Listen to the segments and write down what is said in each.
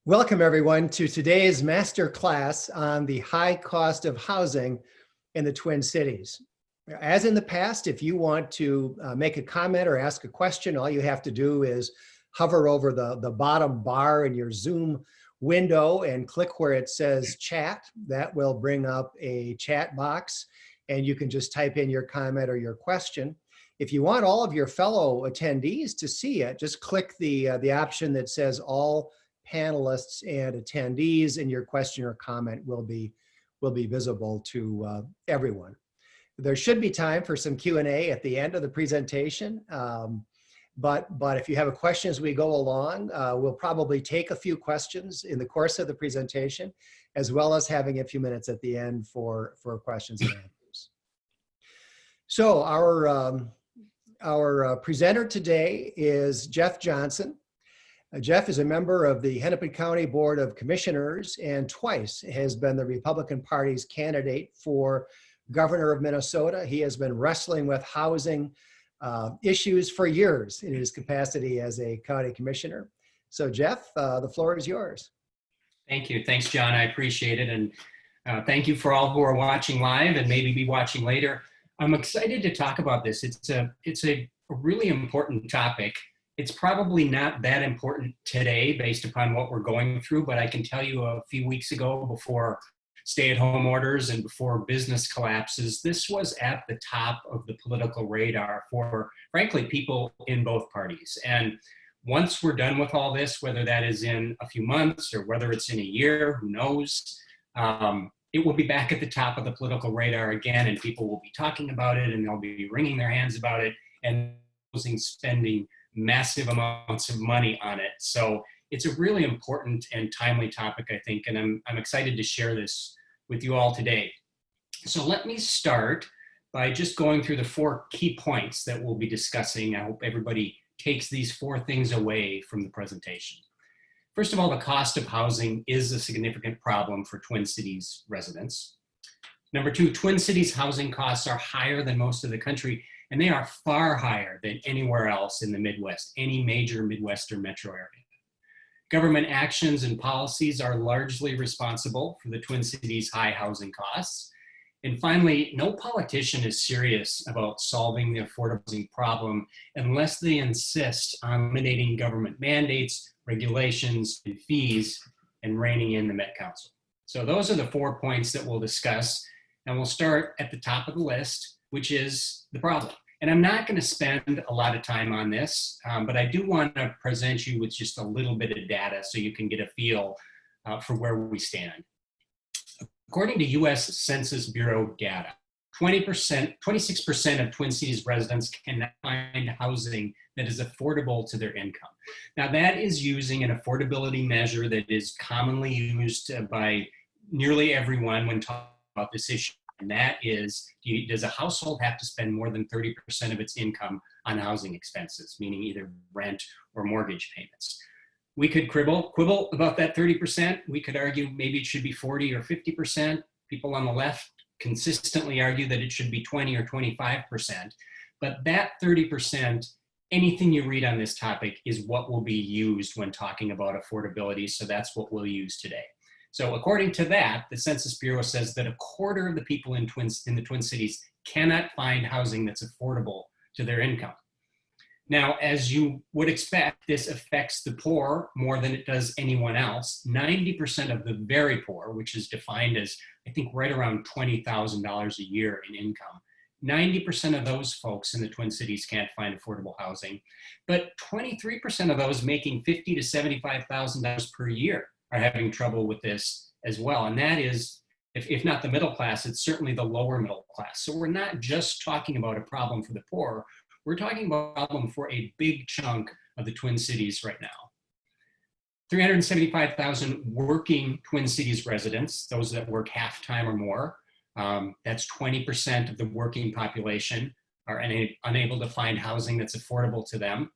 Welcome everyone to today's master class on the high cost of housing in the Twin Cities. As in the past, if you want to make a comment or ask a question, all you have to do is hover over the bottom bar in your Zoom window and click where it says chat. That will bring up a chat box and you can just type in your comment or your question. If you want all of your fellow attendees to see it, just click the option that says all panelists and attendees, and your question or comment will be visible to everyone. There should be time for some Q&A at the end of the presentation, but if you have a question as we go along, we'll probably take a few questions in the course of the presentation, as well as having a few minutes at the end for questions and answers. So our presenter today is Jeff Johnson. Jeff is a member of the Hennepin County Board of Commissioners and twice has been the Republican Party's candidate for governor of Minnesota. He has been wrestling with housing issues for years in his capacity as a county commissioner. So Jeff, the floor is yours. Thank you. Thanks, John. I appreciate it. And thank you for all who are watching live and maybe be watching later. I'm excited to talk about this. It's a really important topic. It's probably not that important today based upon what we're going through, but I can tell you a few weeks ago, before stay-at-home orders and before business collapses, this was at the top of the political radar for, frankly, people in both parties. And once we're done with all this, whether that is in a few months or whether it's in a year, who knows, it will be back at the top of the political radar again, and people will be talking about it, and they'll be wringing their hands about it, and spending massive amounts of money on it. So it's a really important and timely topic, I think, and I'm excited to share this with you all today. So let me start by just going through the 4 key points that we'll be discussing. I hope everybody takes these 4 things away from the presentation. First of all, the cost of housing is a significant problem for Twin Cities residents. Number 2, Twin Cities housing costs are higher than most of the country, and they are far higher than anywhere else in the Midwest, any major Midwestern metro area. Government actions and policies are largely responsible for the Twin Cities' high housing costs. And finally, no politician is serious about solving the affordable housing problem unless they insist on eliminating government mandates, regulations, and fees, and reining in the Met Council. So those are the 4 points that we'll discuss. And we'll start at the top of the list, which is the problem. And I'm not going to spend a lot of time on this, but I do want to present you with just a little bit of data so you can get a feel for where we stand. According to U.S. Census Bureau data, 26% of Twin Cities residents cannot find housing that is affordable to their income. Now that is using an affordability measure that is commonly used by nearly everyone when talking about this issue. And that is, does a household have to spend more than 30% of its income on housing expenses, meaning either rent or mortgage payments? We could quibble about that 30%. We could argue maybe it should be 40 or 50%. People on the left consistently argue that it should be 20 or 25%. But that 30%, anything you read on this topic is what will be used when talking about affordability. So that's what we'll use today. So according to that, the Census Bureau says that 1/4 of the people in the Twin Cities cannot find housing that's affordable to their income. Now, as you would expect, this affects the poor more than it does anyone else. 90% of the very poor, which is defined as, I think, right around $20,000 a year in income, 90% of those folks in the Twin Cities can't find affordable housing, but 23% of those making $50,000 to $75,000 per year are having trouble with this as well. And that is, if not the middle class, it's certainly the lower middle class. So we're not just talking about a problem for the poor, we're talking about a problem for a big chunk of the Twin Cities right now. 375,000 working Twin Cities residents, those that work half-time or more, that's 20% of the working population, are unable to find housing that's affordable to them.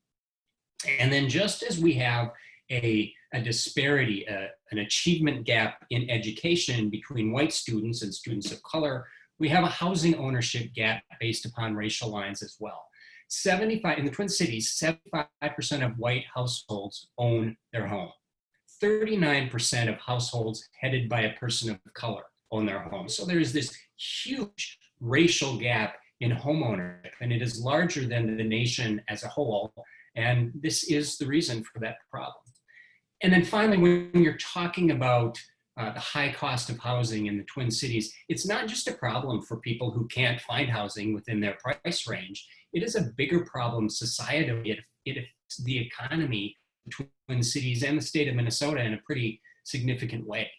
And then just as we have a disparity, an achievement gap in education between white students and students of color, we have a housing ownership gap based upon racial lines as well. In the Twin Cities, 75% of white households own their home. 39% of households headed by a person of color own their home. So there's this huge racial gap in homeownership, and it is larger than the nation as a whole. And this is the reason for that problem. And then finally, when you're talking about the high cost of housing in the Twin Cities, it's not just a problem for people who can't find housing within their price range. It is a bigger problem societally. It affects the economy between the Twin Cities and the state of Minnesota in a pretty significant way.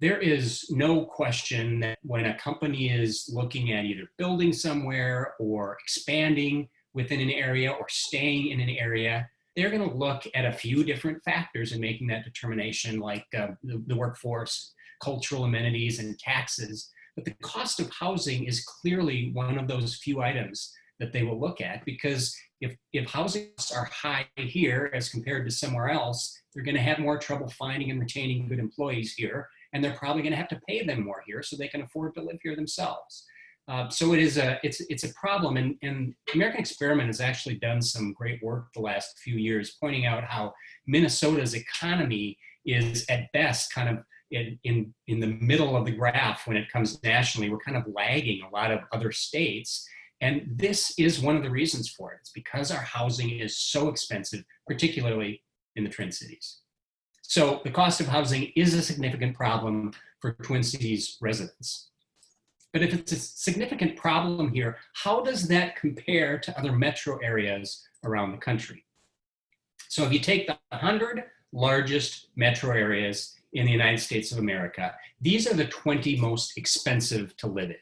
There is no question that when a company is looking at either building somewhere or expanding within an area or staying in an area, they're going to look at a few different factors in making that determination, like the workforce, cultural amenities, and taxes. But the cost of housing is clearly one of those few items that they will look at, because if housing costs are high here as compared to somewhere else, they're going to have more trouble finding and retaining good employees here, and they're probably going to have to pay them more here so they can afford to live here themselves. So it's a problem, and the American Experiment has actually done some great work the last few years, pointing out how Minnesota's economy is at best kind of in the middle of the graph when it comes nationally. We're kind of lagging a lot of other states, and this is one of the reasons for it. It's because our housing is so expensive, particularly in the Twin Cities. So the cost of housing is a significant problem for Twin Cities residents. But if it's a significant problem here, how does that compare to other metro areas around the country? So if you take the 100 largest metro areas in the United States of America, these are the 20 most expensive to live in.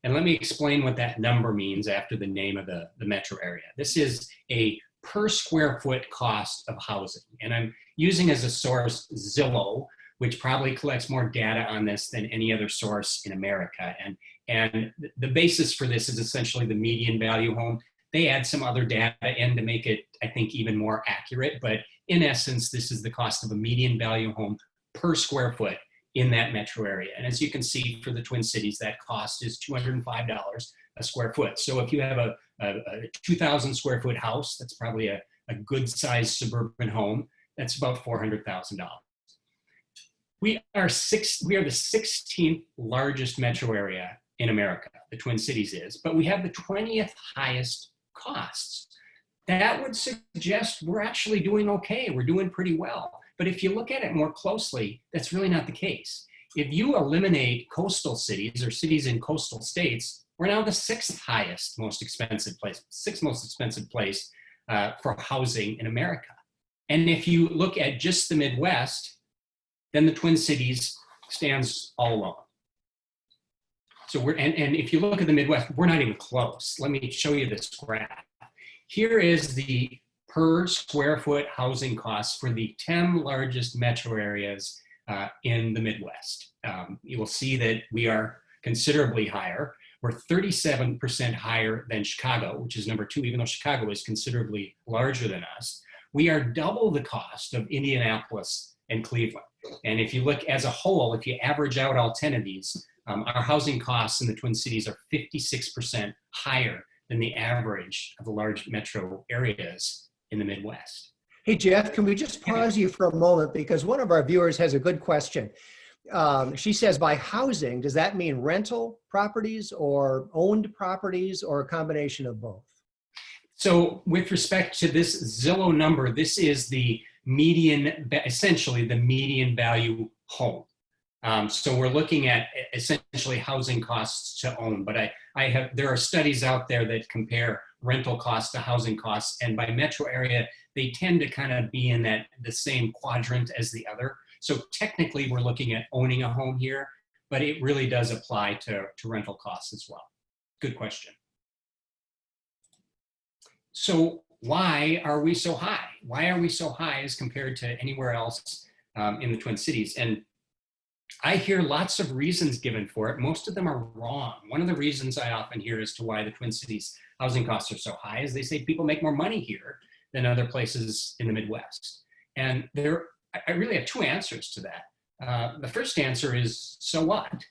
And let me explain what that number means after the name of the metro area. This is a per square foot cost of housing. And I'm using as a source Zillow, which probably collects more data on this than any other source in America. And the basis for this is essentially the median value home. They add some other data in to make it, I think, even more accurate. But in essence, this is the cost of a median value home per square foot in that metro area. And as you can see, for the Twin Cities, that cost is $205 a square foot. So if you have a 2,000 square foot house, that's probably a good sized suburban home, that's about $400,000. We are the 16th largest metro area in America, the Twin Cities is, but we have the 20th highest costs. That would suggest we're actually doing okay. We're doing pretty well. But if you look at it more closely, that's really not the case. If you eliminate coastal cities or cities in coastal states, we're now the sixth most expensive place for housing in America. And if you look at just the Midwest, then the Twin Cities stands all alone. So and if you look at the Midwest, we're not even close. Let me show you this graph. Here is the per square foot housing costs for the 10 largest metro areas in the Midwest. You will see that we are considerably higher. We're 37% higher than Chicago, which is number 2, even though Chicago is considerably larger than us. We are double the cost of Indianapolis and Cleveland. And if you look as a whole, if you average out all 10 of these, our housing costs in the Twin Cities are 56% higher than the average of the large metro areas in the Midwest. Hey, Jeff, can we just pause you for a moment? Because one of our viewers has a good question. She says, by housing, does that mean rental properties or owned properties or a combination of both? So with respect to this Zillow number, this is the median, essentially the median value home. So we're looking at essentially housing costs to own, but there are studies out there that compare rental costs to housing costs, and by metro area, they tend to kind of be in the same quadrant as the other. So technically we're looking at owning a home here, but it really does apply to rental costs as well. Good question. So why are we so high? Why are we so high as compared to anywhere else in the Twin Cities? And I hear lots of reasons given for it. Most of them are wrong. One of the reasons I often hear as to why the Twin Cities housing costs are so high is they say people make more money here than other places in the Midwest. And I really have 2 answers to that. The first answer is, so what?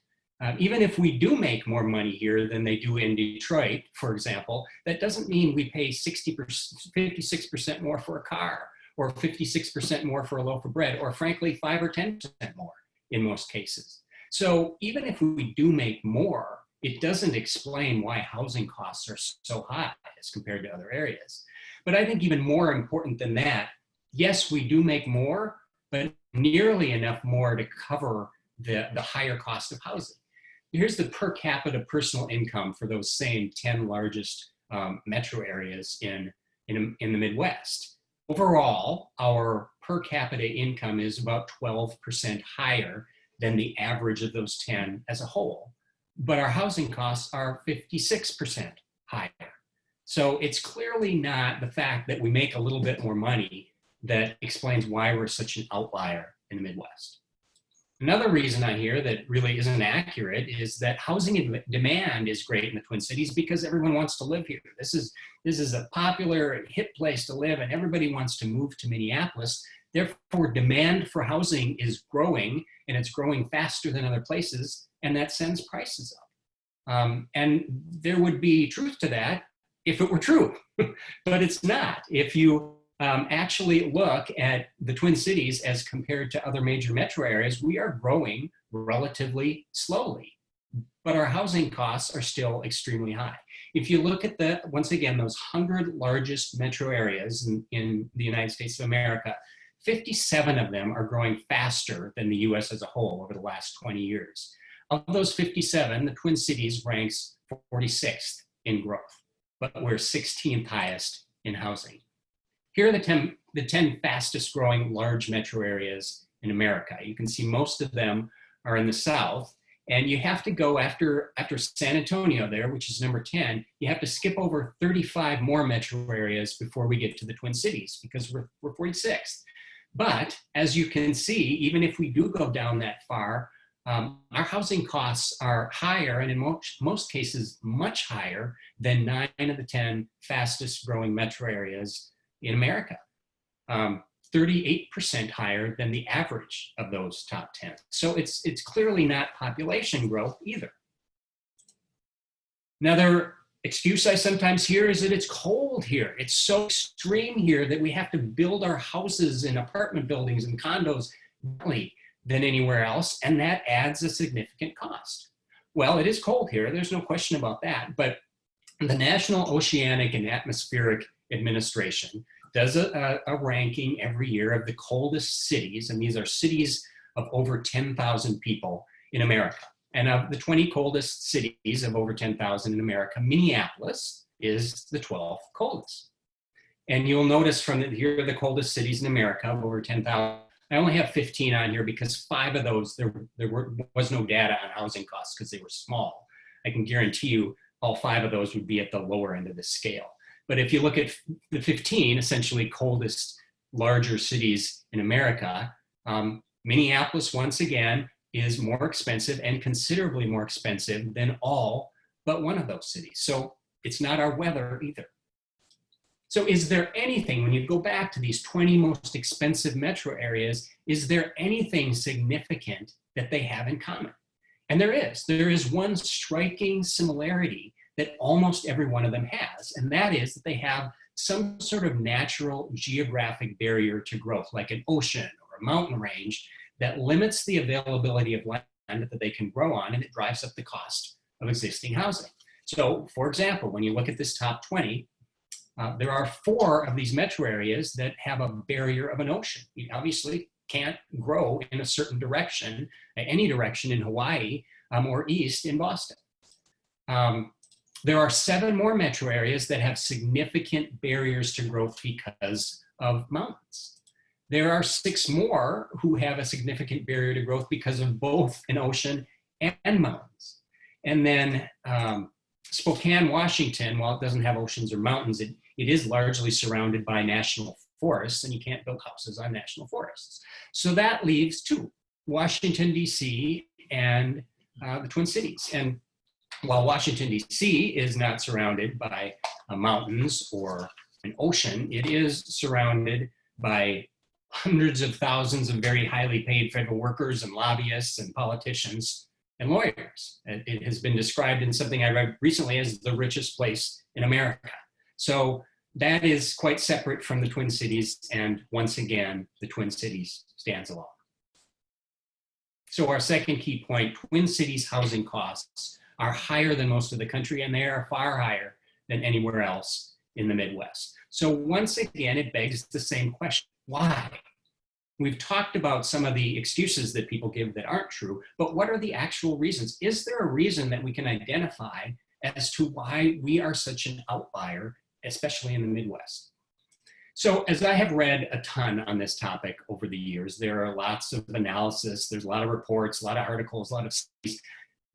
Even if we do make more money here than they do in Detroit, for example, that doesn't mean we pay 56% more for a car, or 56% more for a loaf of bread, or frankly, 5 or 10% more in most cases. So even if we do make more, it doesn't explain why housing costs are so high as compared to other areas. But I think even more important than that, yes, we do make more, but nearly enough more to cover the higher cost of housing. Here's the per capita personal income for those same 10 largest metro areas in the Midwest. Overall, our per capita income is about 12% higher than the average of those 10 as a whole. But our housing costs are 56% higher. So it's clearly not the fact that we make a little bit more money that explains why we're such an outlier in the Midwest. Another reason I hear that really isn't accurate is that housing demand is great in the Twin Cities because everyone wants to live here. This is a popular and hip place to live, and everybody wants to move to Minneapolis. Therefore, demand for housing is growing, and it's growing faster than other places, and that sends prices up. And there would be truth to that if it were true, but it's not. If you actually look at the Twin Cities as compared to other major metro areas, we are growing relatively slowly, but our housing costs are still extremely high. If you look at once again, those 100 largest metro areas in the United States of America, 57 of them are growing faster than the US as a whole over the last 20 years. Of those 57, the Twin Cities ranks 46th in growth, but we're 16th highest in housing. Here are the 10 fastest growing large metro areas in America. You can see most of them are in the South, and you have to go after San Antonio there, which is number 10, you have to skip over 35 more metro areas before we get to the Twin Cities because we're 46th. But as you can see, even if we do go down that far, our housing costs are higher, and in most cases, much higher than 9 of the 10 fastest growing metro areas in America. 38% higher than the average of those top 10. So it's clearly not population growth either. Another excuse I sometimes hear is that it's cold here. It's so extreme here that we have to build our houses in apartment buildings and condos differently than anywhere else, and that adds a significant cost. Well, it is cold here, there's no question about that, but the National Oceanic and Atmospheric Administration does a ranking every year of the coldest cities, and these are cities of over 10,000 people in America. And of the 20 coldest cities of over 10,000 in America, Minneapolis is the 12th coldest. And you'll notice here are the coldest cities in America of over 10,000. I only have 15 on here because 5 of those, there was no data on housing costs because they were small. I can guarantee you all 5 of those would be at the lower end of the scale. But if you look at the 15 essentially coldest larger cities in America, Minneapolis, once again, is more expensive and considerably more expensive than all but one of those cities. So it's not our weather either. So is there anything, when you go back to these 20 most expensive metro areas, is there anything significant that they have in common? And there is one striking similarity that almost every one of them has, and that is that they have some sort of natural geographic barrier to growth, like an ocean or a mountain range that limits the availability of land that they can grow on, and it drives up the cost of existing housing. So, for example, when you look at this top 20, there are 4 of these metro areas that have a barrier of an ocean. You obviously can't grow in a certain direction, any direction in Hawaii or east in Boston. There are 7 more metro areas that have significant barriers to growth because of mountains. There are 6 more who have a significant barrier to growth because of both an ocean and mountains. And then Spokane, Washington, while it doesn't have oceans or mountains, it is largely surrounded by national forests, and you can't build houses on national forests. So that leaves 2, Washington, D.C. and the Twin Cities. And while Washington, D.C. is not surrounded by mountains or an ocean, it is surrounded by hundreds of thousands of very highly paid federal workers and lobbyists and politicians and lawyers. It has been described in something I read recently as the richest place in America. So that is quite separate from the Twin Cities, and once again, the Twin Cities stands alone. So our second key point, Twin Cities housing costs are higher than most of the country, and they are far higher than anywhere else in the Midwest. So once again, it begs the same question, why? We've talked about some of the excuses that people give that aren't true, but what are the actual reasons? Is there a reason that we can identify as to why we are such an outlier, especially in the Midwest? So as I have read a ton on this topic over the years, there are lots of analysis, there's a lot of reports, a lot of articles, a lot of studies.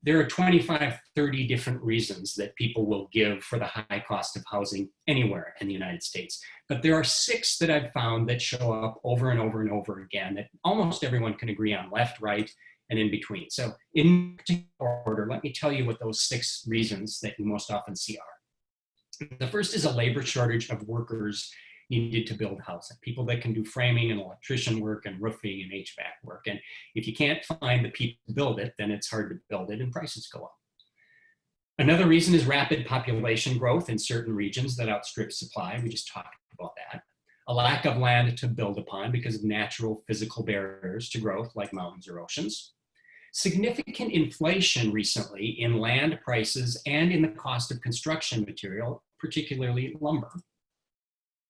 There are 25, 30 different reasons that people will give for the high cost of housing anywhere in the United States. But there are 6 that I've found that show up over and over and over again that almost everyone can agree on, left, right, and in between. So in particular order, let me tell you what those 6 reasons that you most often see are. The first is a labor shortage of workers needed to build housing, people that can do framing and electrician work and roofing and HVAC work. And if you can't find the people to build it, then it's hard to build it and prices go up. Another reason is rapid population growth in certain regions that outstrip supply. We just talked about that. A lack of land to build upon because of natural physical barriers to growth like mountains or oceans. Significant inflation recently in land prices and in the cost of construction material, particularly lumber.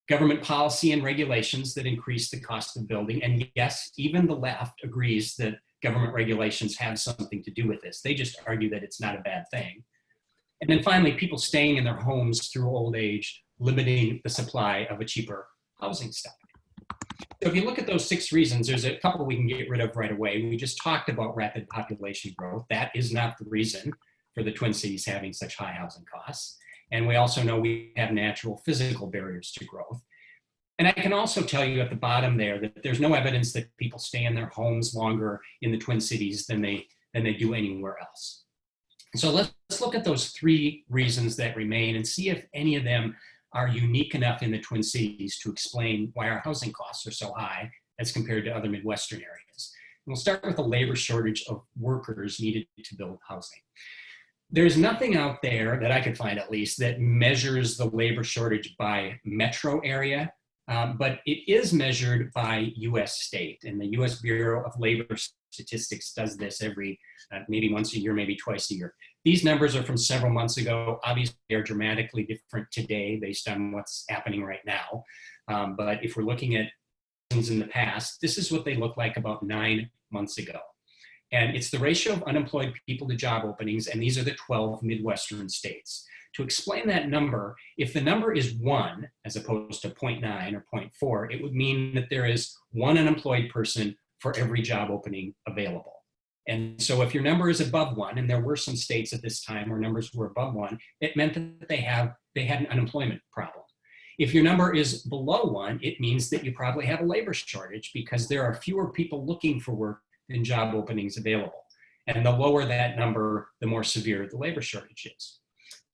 Government policy and regulations that increase the cost of building. And yes, even the left agrees that government regulations have something to do with this. They just argue that it's not a bad thing. And then finally, people staying in their homes through old age, limiting the supply of a cheaper housing stock. So if you look at those 6 reasons, there's a couple we can get rid of right away. We just talked about rapid population growth. That is not the reason for the Twin Cities having such high housing costs. And we also know we have natural physical barriers to growth. And I can also tell you at the bottom there that there's no evidence that people stay in their homes longer in the Twin Cities than they do anywhere else. So let's look at those 3 reasons that remain and see if any of them are unique enough in the Twin Cities to explain why our housing costs are so high as compared to other Midwestern areas. And we'll start with the labor shortage of workers needed to build housing. There's nothing out there that I could find at least that measures the labor shortage by metro area, but it is measured by US state, and the US Bureau of Labor Statistics does this every, maybe once a year, maybe twice a year. These numbers are from several months ago. Obviously, they're dramatically different today based on what's happening right now. But if we're looking at things in the past, this is what they look like about 9 months ago. And it's the ratio of unemployed people to job openings, and these are the 12 Midwestern states. To explain that number, if the number is 1 as opposed to 0.9 or 0.4, it would mean that there is 1 unemployed person for every job opening available. And so if your number is above 1, and there were some states at this time where numbers were above 1, it meant that they had an unemployment problem. If your number is below 1, it means that you probably have a labor shortage because there are fewer people looking for work than job openings available. And the lower that number, the more severe the labor shortage is.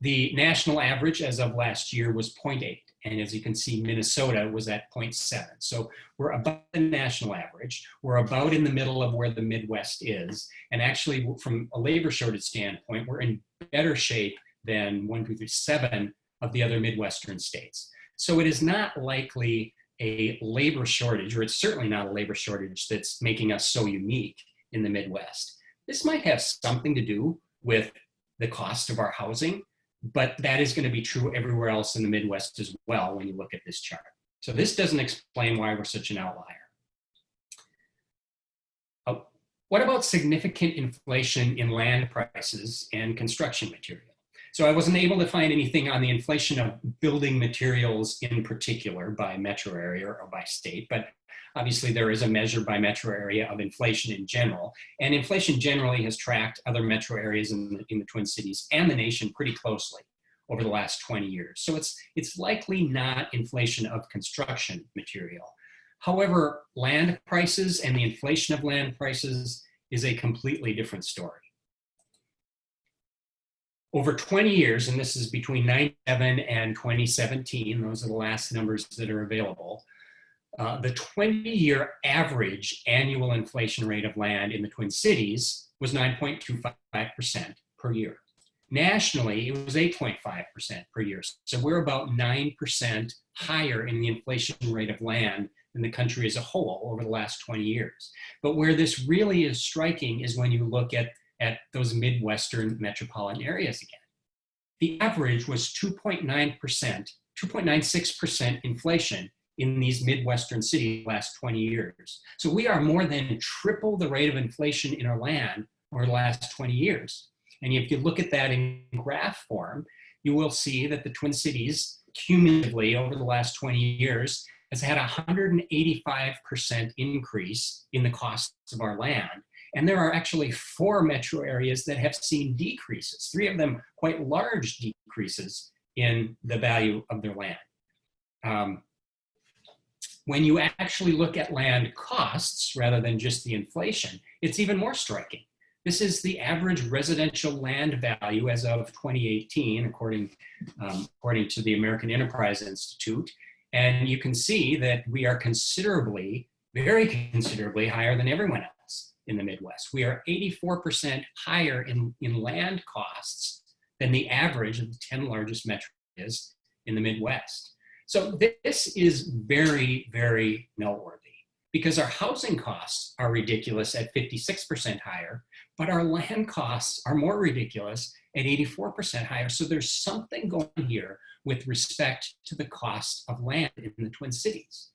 The national average as of last year was 0.8. And as you can see, Minnesota was at 0.7. So we're above the national average. We're about in the middle of where the Midwest is. And actually, from a labor shortage standpoint, we're in better shape than 1, 2, 3, 7 of the other Midwestern states. So it is not likely a labor shortage, or it's certainly not a labor shortage that's making us so unique in the Midwest. This might have something to do with the cost of our housing, but that is going to be true everywhere else in the Midwest as well when you look at this chart. So this doesn't explain why we're such an outlier. What about significant inflation in land prices and construction material? So I wasn't able to find anything on the inflation of building materials in particular by metro area or by state, but obviously there is a measure by metro area of inflation in general. And inflation generally has tracked other metro areas in the Twin Cities and the nation pretty closely over the last 20 years. So it's likely not inflation of construction material. However, land prices and the inflation of land prices is a completely different story. Over 20 years, and this is between 1997 and 2017, those are the last numbers that are available, the 20-year average annual inflation rate of land in the Twin Cities was 9.25% per year. Nationally, it was 8.5% per year. So we're about 9% higher in the inflation rate of land than the country as a whole over the last 20 years. But where this really is striking is when you look at those Midwestern metropolitan areas again. The average was 2.96% inflation in these Midwestern cities the last 20 years. So we are more than triple the rate of inflation in our land over the last 20 years. And if you look at that in graph form, you will see that the Twin Cities cumulatively over the last 20 years has had a 185% increase in the costs of our land. And there are actually 4 metro areas that have seen decreases, 3 of them quite large decreases in the value of their land. When you actually look at land costs rather than just the inflation, it's even more striking. This is the average residential land value as of 2018, according to the American Enterprise Institute. And you can see that we are considerably, very considerably higher than everyone else in the Midwest. We are 84% higher in land costs than the average of the 10 largest metros in the Midwest. So this is very, very noteworthy because our housing costs are ridiculous at 56% higher, but our land costs are more ridiculous at 84% higher. So there's something going on here with respect to the cost of land in the Twin Cities.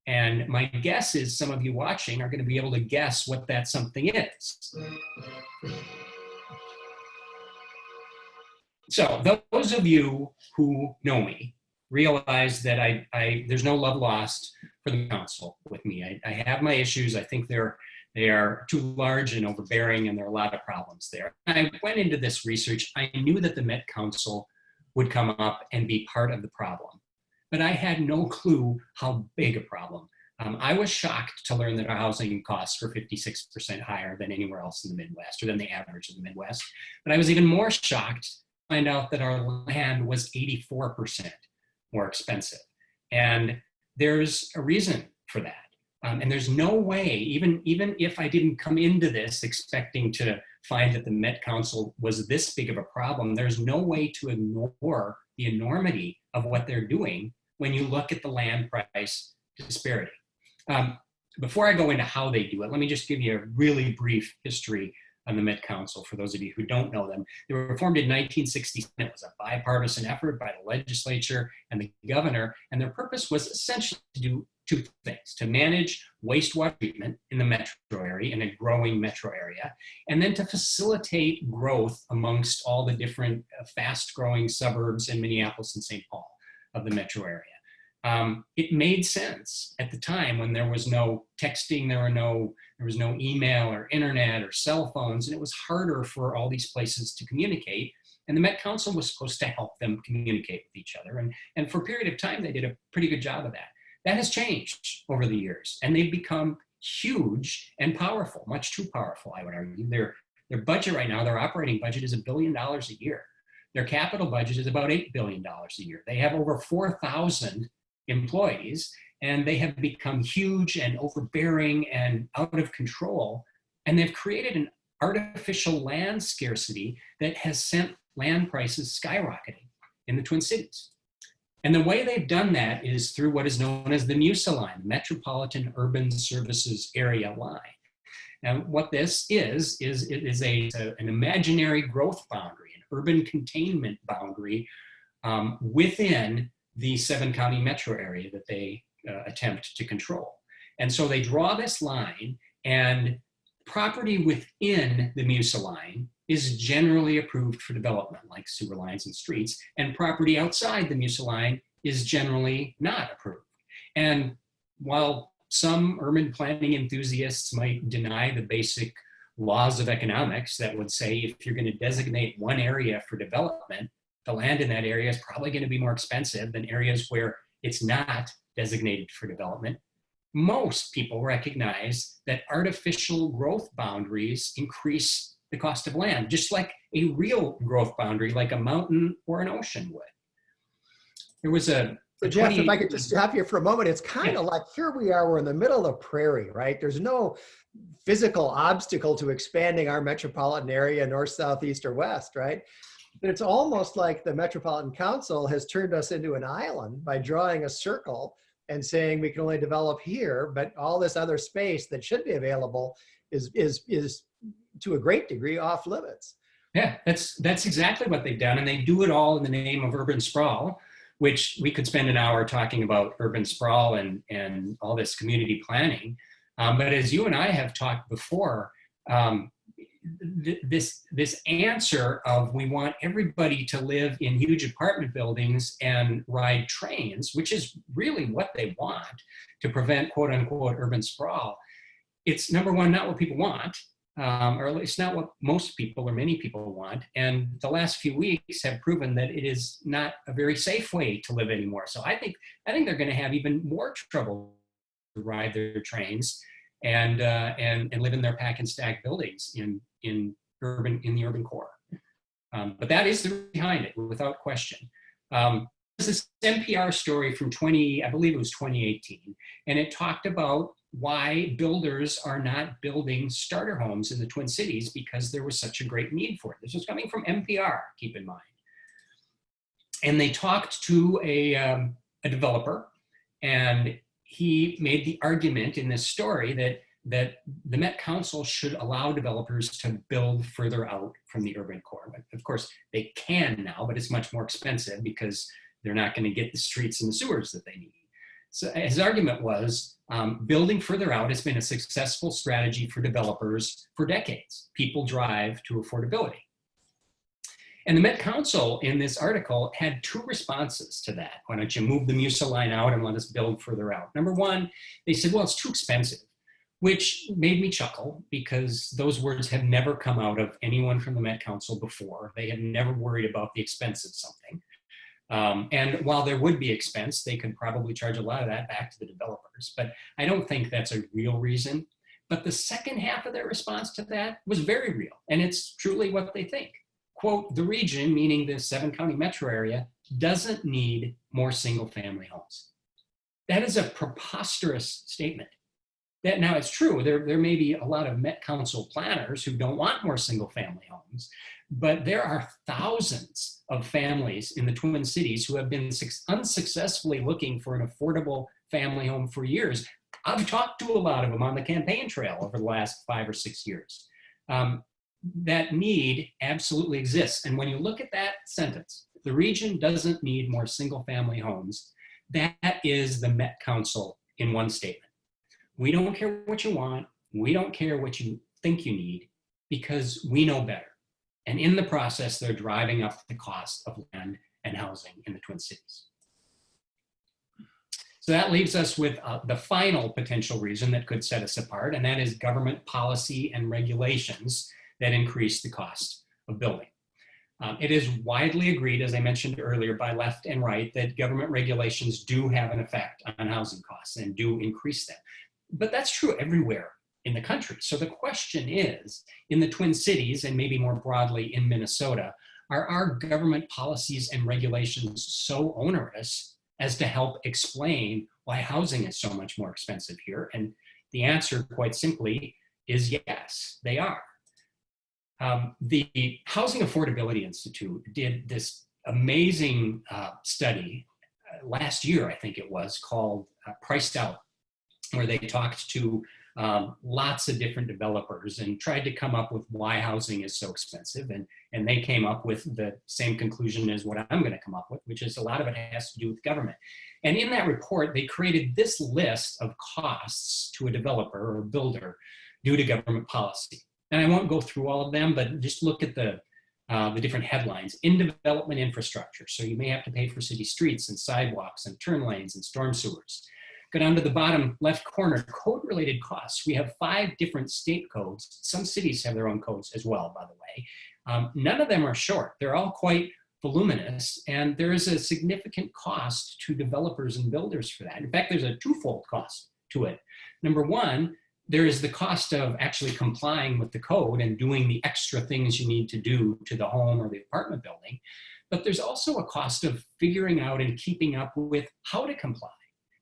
And my guess is some of you watching are going to be able to guess what that something is. So those of you who know me realize that there's no love lost for the council with me. I have my issues. I think they are too large and overbearing, and there are a lot of problems there. I went into this research. I knew that the Met Council would come up and be part of the problem, but I had no clue how big a problem. I was shocked to learn that our housing costs were 56% higher than anywhere else in the Midwest, or than the average of the Midwest. But I was even more shocked to find out that our land was 84% more expensive. And there's a reason for that. And there's no way, even if I didn't come into this expecting to find that the Met Council was this big of a problem, there's no way to ignore the enormity of what they're doing when you look at the land price disparity. Before I go into how they do it, let me just give you a really brief history on the Met Council for those of you who don't know them. They were formed in 1967. It was a bipartisan effort by the legislature and the governor, and their purpose was essentially to do 2 things: to manage wastewater treatment in the metro area, in a growing metro area, and then to facilitate growth amongst all the different fast-growing suburbs in Minneapolis and St. Paul of the metro area. It made sense at the time when there was no texting, there was no email or internet or cell phones, and it was harder for all these places to communicate. And the Met Council was supposed to help them communicate with each other. And for a period of time, they did a pretty good job of that. That has changed over the years, and they've become huge and powerful, much too powerful, I would argue. Their budget right now, their operating budget is $1 billion a year. Their capital budget is about $8 billion a year. They have over 4,000 employees, and they have become huge and overbearing and out of control. And they've created an artificial land scarcity that has sent land prices skyrocketing in the Twin Cities. And the way they've done that is through what is known as the MUSA line, Metropolitan Urban Services Area line. And what this is an imaginary growth boundary, an urban containment boundary within the 7-county metro area that they attempt to control. And so they draw this line, and property within the MUSA line is generally approved for development, like sewer lines and streets, and property outside the MUSA line is generally not approved. And while some urban planning enthusiasts might deny the basic laws of economics that would say if you're going to designate one area for development, the land in that area is probably going to be more expensive than areas where it's not designated for development. Most people recognize that artificial growth boundaries increase the cost of land, just like a real growth boundary, like a mountain or an ocean would. There was So Jeff, if I could just stop you for a moment, it's kind of like, here we are, we're in the middle of prairie, right? There's no physical obstacle to expanding our metropolitan area, north, south, east, or west, right? But it's almost like the Metropolitan Council has turned us into an island by drawing a circle and saying we can only develop here, but all this other space that should be available is to a great degree off limits. Yeah, that's exactly what they've done. And they do it all in the name of urban sprawl, which we could spend an hour talking about urban sprawl and all this community planning. But as you and I have talked before, this answer of we want everybody to live in huge apartment buildings and ride trains, which is really what they want to prevent quote unquote urban sprawl. It's number one, not what people want, or at least not what most people or many people want. And the last few weeks have proven that it is not a very safe way to live anymore. So I think they're going to have even more trouble to ride their trains and live in their pack and stack buildings in the urban core. But that is the reason behind it, without question. There's this NPR story from I believe it was 2018, and it talked about why builders are not building starter homes in the Twin Cities because there was such a great need for it. This was coming from NPR, keep in mind. And they talked to a developer, and he made the argument in this story that the Met Council should allow developers to build further out from the urban core. But of course, they can now, but it's much more expensive because they're not going to get the streets and the sewers that they need. So his argument was building further out has been a successful strategy for developers for decades. People drive to affordability. And the Met Council in this article had two responses to that. Why don't you move the MUSA line out and let us build further out? Number one, they said, well, it's too expensive, which made me chuckle because those words have never come out of anyone from the Met Council before. They have never worried about the expense of something. And while there would be expense, they could probably charge a lot of that back to the developers. But I don't think that's a real reason. But the second half of their response to that was very real. And it's truly what they think. Quote, the region, meaning the 7-county metro area, doesn't need more single-family homes. That is a preposterous statement. That now it's true, there may be a lot of Met Council planners who don't want more single-family homes, but there are thousands of families in the Twin Cities who have been unsuccessfully looking for an affordable family home for years. I've talked to a lot of them on the campaign trail over the last 5 or 6 years. That need absolutely exists. And when you look at that sentence, the region doesn't need more single-family homes, that is the Met Council in one statement. We don't care what you want. We don't care what you think you need because we know better. And in the process, they're driving up the cost of land and housing in the Twin Cities. So that leaves us with the final potential reason that could set us apart, and that is government policy and regulations that increase the cost of building. It is widely agreed, as I mentioned earlier, by left and right, that government regulations do have an effect on housing costs and do increase them. But that's true everywhere in the country. So the question is, in the Twin Cities, and maybe more broadly in Minnesota, are our government policies and regulations so onerous as to help explain why housing is so much more expensive here? And the answer, quite simply, is yes, they are. The Housing Affordability Institute did this amazing study last year, I think it was, called Priced Out, where they talked to lots of different developers and tried to come up with why housing is so expensive. And they came up with the same conclusion as what I'm going to come up with, which is a lot of it has to do with government. And in that report, they created this list of costs to a developer or a builder due to government policy. And I won't go through all of them, but just look at the different headlines. In development infrastructure, so you may have to pay for city streets and sidewalks and turn lanes and storm sewers. Go down to the bottom left corner, code-related costs. We have 5 different state codes. Some cities have their own codes as well, by the way. None of them are short. They're all quite voluminous, and there is a significant cost to developers and builders for that. In fact, there's a twofold cost to it. Number one, there is the cost of actually complying with the code and doing the extra things you need to do to the home or the apartment building. But there's also a cost of figuring out and keeping up with how to comply.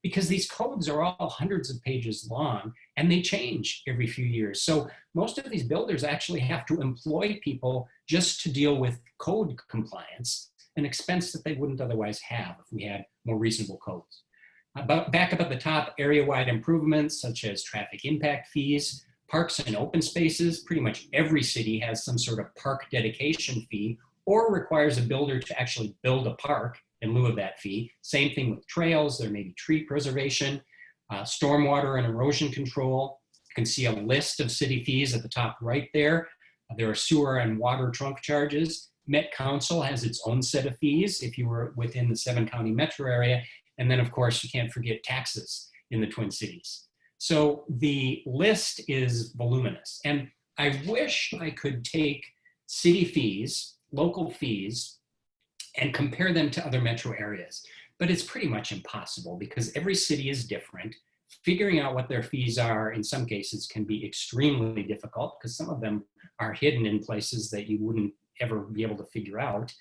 because these codes are all hundreds of pages long and they change every few years. So most of these builders actually have to employ people just to deal with code compliance, an expense that they wouldn't otherwise have if we had more reasonable codes. Back up at the top, area-wide improvements such as traffic impact fees, parks and open spaces. Pretty much every city has some sort of park dedication fee or requires a builder to actually build a park in lieu of that fee. Same thing with trails. There may be tree preservation, stormwater and erosion control. You can see a list of city fees at the top right there. There are sewer and water trunk charges. Met Council has its own set of fees if you were within the 7-county metro area. And then, of course, you can't forget taxes in the Twin Cities. So the list is voluminous. And I wish I could take city fees, local fees, and compare them to other metro areas. But it's pretty much impossible because every city is different. Figuring out what their fees are in some cases can be extremely difficult because some of them are hidden in places that you wouldn't ever be able to figure out.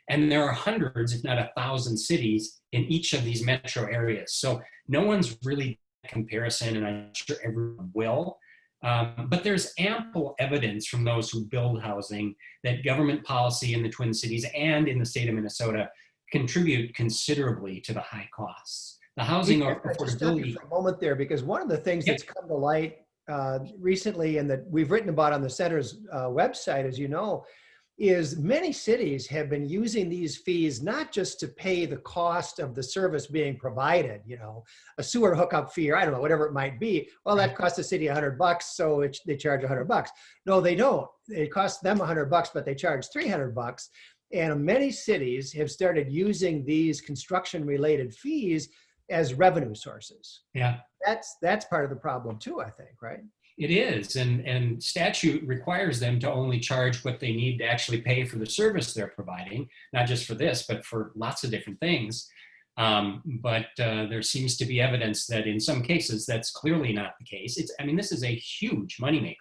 And there are hundreds, if not 1,000 cities in each of these metro areas. So no one's really comparison, and I'm sure everyone will. But there's ample evidence from those who build housing that government policy in the Twin Cities and in the state of Minnesota contribute considerably to the high costs. The housing affordability. For a moment there, because one of the things that's come to light recently and that we've written about on the center's website, as you know, is many cities have been using these fees not just to pay the cost of the service being provided, you know, a sewer hookup fee or I don't know, whatever it might be. Well, that costs the city $100, so they charge $100. No, they don't. It costs them $100, but they charge $300. And many cities have started using these construction-related fees as revenue sources. Yeah, that's part of the problem too, I think, right? It is, and statute requires them to only charge what they need to actually pay for the service they're providing, not just for this, but for lots of different things. But there seems to be evidence that in some cases that's clearly not the case. This is a huge moneymaker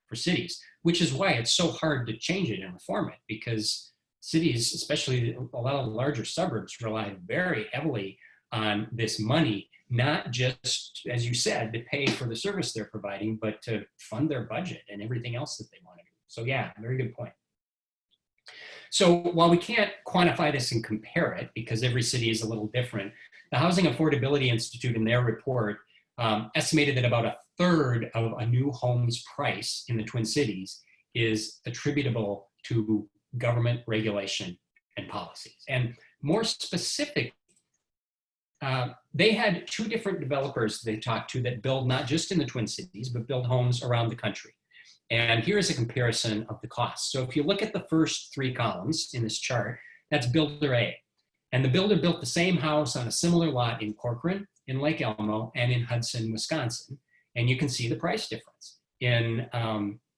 for cities, which is why it's so hard to change it and reform it, because cities, especially a lot of larger suburbs, rely very heavily on this money, not just, as you said, to pay for the service they're providing, but to fund their budget and everything else that they want to do. So yeah, very good point. So while we can't quantify this and compare it, because every city is a little different, the Housing Affordability Institute in their report estimated that about 1/3 of a new home's price in the Twin Cities is attributable to government regulation and policies. And more specific, they had 2 different developers they talked to that build not just in the Twin Cities, but build homes around the country. And here's a comparison of the costs. So if you look at the first 3 columns in this chart, that's builder A. And the builder built the same house on a similar lot in Corcoran, in Lake Elmo, and in Hudson, Wisconsin. And you can see the price difference. In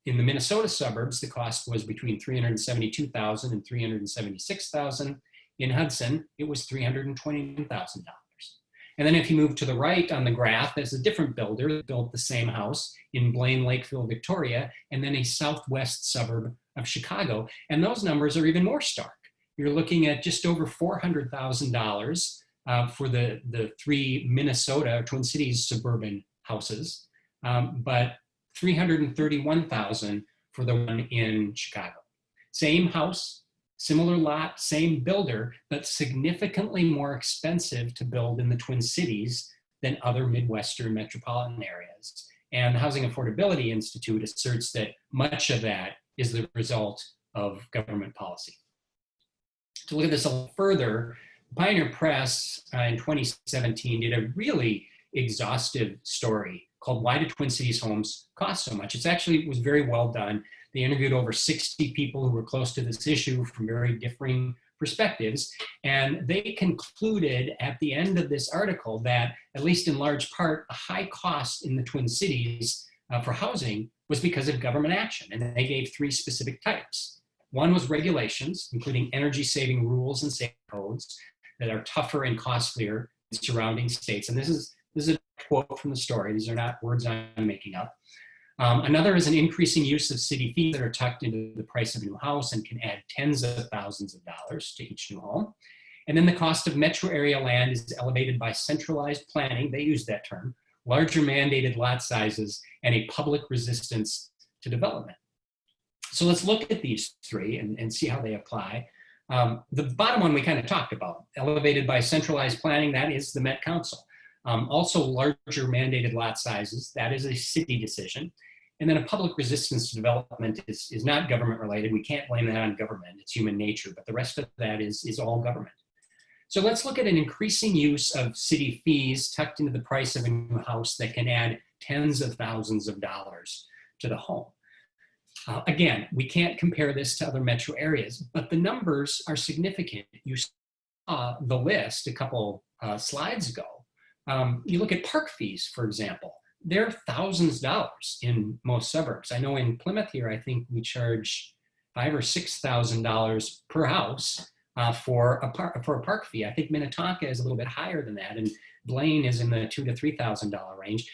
the Minnesota suburbs, the cost was between $372,000 and $376,000. In Hudson, it was $322,000. And then if you move to the right on the graph, there's a different builder that built the same house in Blaine, Lakeville, Victoria, and then a southwest suburb of Chicago. And those numbers are even more stark. You're looking at just over $400,000 for the 3 Minnesota Twin Cities suburban houses, but $331,000 for the one in Chicago. Same house, similar lot, same builder, but significantly more expensive to build in the Twin Cities than other Midwestern metropolitan areas. And the Housing Affordability Institute asserts that much of that is the result of government policy. To look at this a little further, Pioneer Press in 2017 did a really exhaustive story called Why Do Twin Cities Homes Cost So Much? It was very well done. They interviewed over 60 people who were close to this issue from very differing perspectives. And they concluded at the end of this article that, at least in large part, a high cost in the Twin Cities for housing was because of government action. And they gave 3 specific types. One was regulations, including energy-saving rules and safety codes that are tougher and costlier in surrounding states. And this is a quote from the story. These are not words I'm making up. Another is an increasing use of city fees that are tucked into the price of a new house and can add tens of thousands of dollars to each new home. And then the cost of metro area land is elevated by centralized planning, they use that term, larger mandated lot sizes, and a public resistance to development. So let's look at these three and see how they apply. The bottom one we kind of talked about, elevated by centralized planning, that is the Met Council. Also larger mandated lot sizes, that is a city decision. And then a public resistance to development is not government related. We can't blame that on government, it's human nature, but the rest of that is all government. So let's look at an increasing use of city fees tucked into the price of a new house that can add tens of thousands of dollars to the home. Again, we can't compare this to other metro areas, but the numbers are significant. You saw the list a couple slides ago. You look at park fees, for example. They're thousands of dollars in most suburbs. I know in Plymouth here, I think we charge $5,000 or $6,000 per house for a park fee. I think Minnetonka is a little bit higher than that, and Blaine is in the $2,000 to $3,000 range.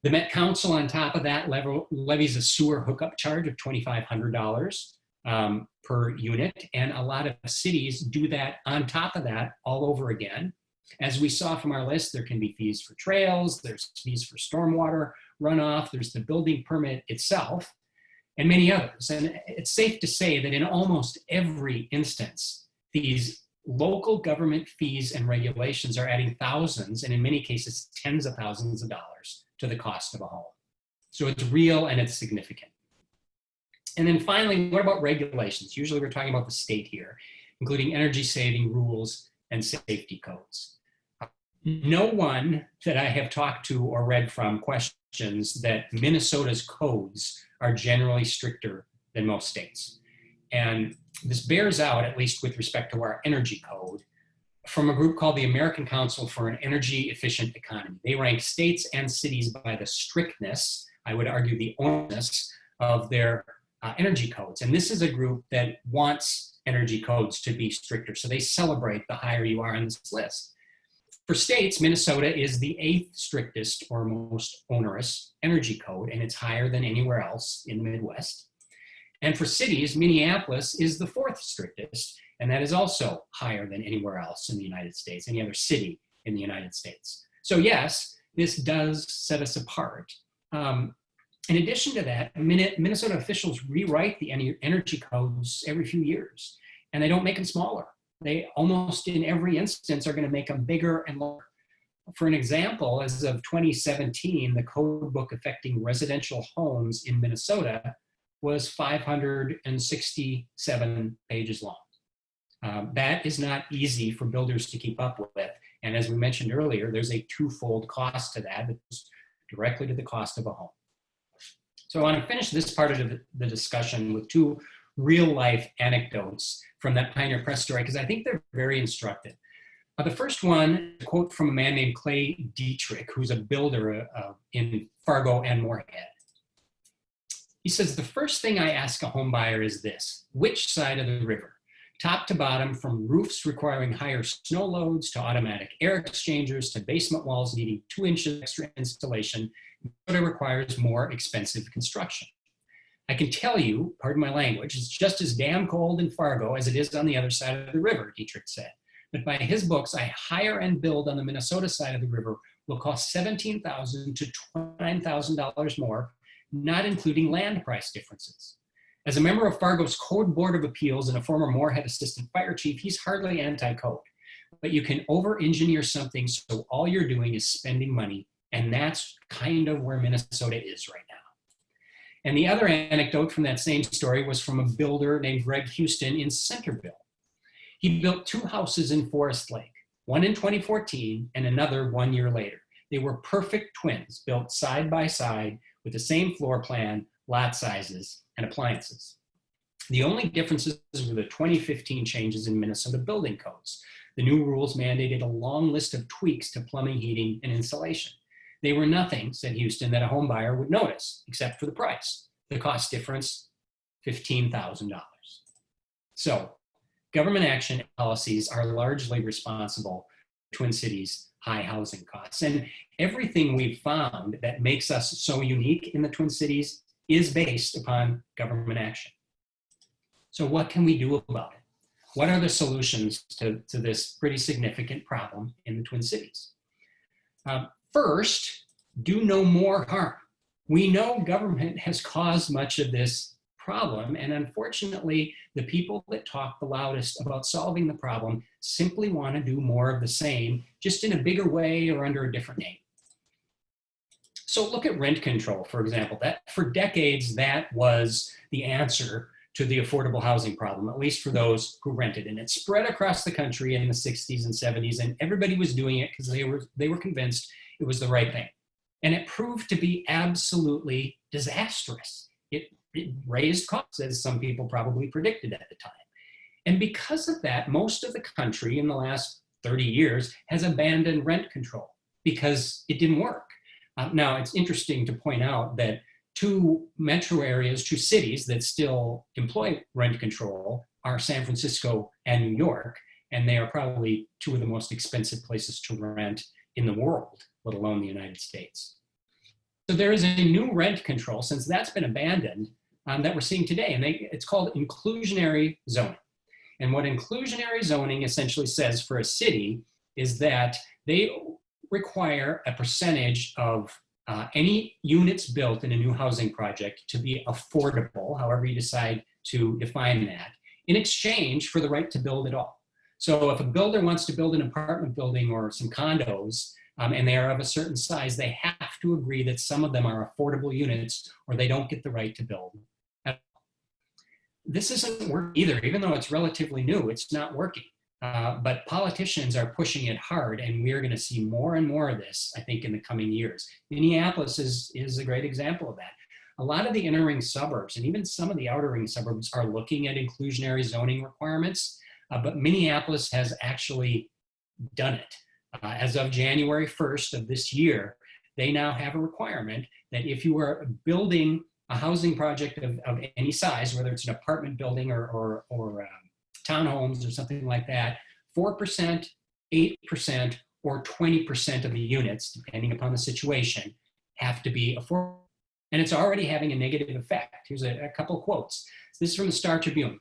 The Met Council, on top of that, levies a sewer hookup charge of $2,500 per unit, and a lot of cities do that on top of that all over again. As we saw from our list, there can be fees for trails, there's fees for stormwater runoff, there's the building permit itself, and many others. And it's safe to say that in almost every instance, these local government fees and regulations are adding thousands, and in many cases, tens of thousands of dollars to the cost of a home. So it's real and it's significant. And then finally, what about regulations? Usually we're talking about the state here, including energy saving rules and safety codes. No one that I have talked to or read from questions that Minnesota's codes are generally stricter than most states. And this bears out, at least with respect to our energy code, from a group called the American Council for an Energy Efficient Economy. They rank states and cities by the strictness, I would argue the onus, of their energy codes. And this is a group that wants energy codes to be stricter. So they celebrate the higher you are on this list. For states, Minnesota is the 8th strictest or most onerous energy code, and it's higher than anywhere else in the Midwest. And for cities, Minneapolis is the 4th strictest, and that is also higher than anywhere else in the United States, any other city in the United States. So yes, this does set us apart. In addition to that, Minnesota officials rewrite the energy codes every few years, and they don't make them smaller. They almost in every instance are going to make them bigger and longer. For an example, as of 2017, the code book affecting residential homes in Minnesota was 567 pages long. That is not easy for builders to keep up with. And as we mentioned earlier, there's a twofold cost to that goes directly to the cost of a home. So I want to finish this part of the discussion with two real life anecdotes from that Pioneer Press story, because I think they're very instructive. The first one, a quote from a man named Clay Dietrich, who's a builder in Fargo and Moorhead. He says, the first thing I ask a home buyer is this: which side of the river? Top to bottom, from roofs requiring higher snow loads to automatic air exchangers to basement walls needing 2 inches extra insulation, it requires more expensive construction. I can tell you, pardon my language, it's just as damn cold in Fargo as it is on the other side of the river, Dietrich said. But by his books, I hire and build on the Minnesota side of the river will cost $17,000 to $29,000 more, not including land price differences. As a member of Fargo's Code Board of Appeals and a former Moorhead assistant fire chief, he's hardly anti-code. But you can over-engineer something so all you're doing is spending money, and that's kind of where Minnesota is right now. And the other anecdote from that same story was from a builder named Greg Houston in Centerville. He built 2 houses in Forest Lake, one in 2014 and another 1 year later. They were perfect twins, built side by side with the same floor plan, lot sizes, and appliances. The only differences were the 2015 changes in Minnesota building codes. The new rules mandated a long list of tweaks to plumbing, heating, and insulation. They were nothing, said Houston, that a home buyer would notice, except for the price. The cost difference, $15,000. So, government action policies are largely responsible for Twin Cities' high housing costs. And everything we've found that makes us so unique in the Twin Cities is based upon government action. So what can we do about it? What are the solutions to this pretty significant problem in the Twin Cities? First, do no more harm. We know government has caused much of this problem, and unfortunately, the people that talk the loudest about solving the problem simply want to do more of the same, just in a bigger way or under a different name. So look at rent control, for example. That for decades, that was the answer to the affordable housing problem, at least for those who rented. And it spread across the country in the 60s and 70s, and everybody was doing it because they were convinced it was the right thing. And it proved to be absolutely disastrous. It raised costs, as some people probably predicted at the time. And because of that, most of the country in the last 30 years has abandoned rent control because it didn't work. Now, it's interesting to point out that two metro areas, two cities that still employ rent control are San Francisco and New York, and they are probably two of the most expensive places to rent in the world, let alone the United States. So there is a new rent control, since that's been abandoned, that we're seeing today, and it's called inclusionary zoning. And what inclusionary zoning essentially says for a city is that they require a percentage of any units built in a new housing project to be affordable, however you decide to define that, in exchange for the right to build it all. So if a builder wants to build an apartment building or some condos, and they are of a certain size, they have to agree that some of them are affordable units or they don't get the right to build. This isn't working either, even though it's relatively new, it's not working. But politicians are pushing it hard, and we're going to see more and more of this, I think, in the coming years. Minneapolis is a great example of that. A lot of the inner ring suburbs, and even some of the outer ring suburbs, are looking at inclusionary zoning requirements, but Minneapolis has actually done it. As of January 1st of this year, they now have a requirement that if you are building a housing project of any size, whether it's an apartment building or townhomes or something like that, 4%, 8%, or 20% of the units, depending upon the situation, have to be affordable. And it's already having a negative effect. Here's a couple quotes. This is from the Star Tribune.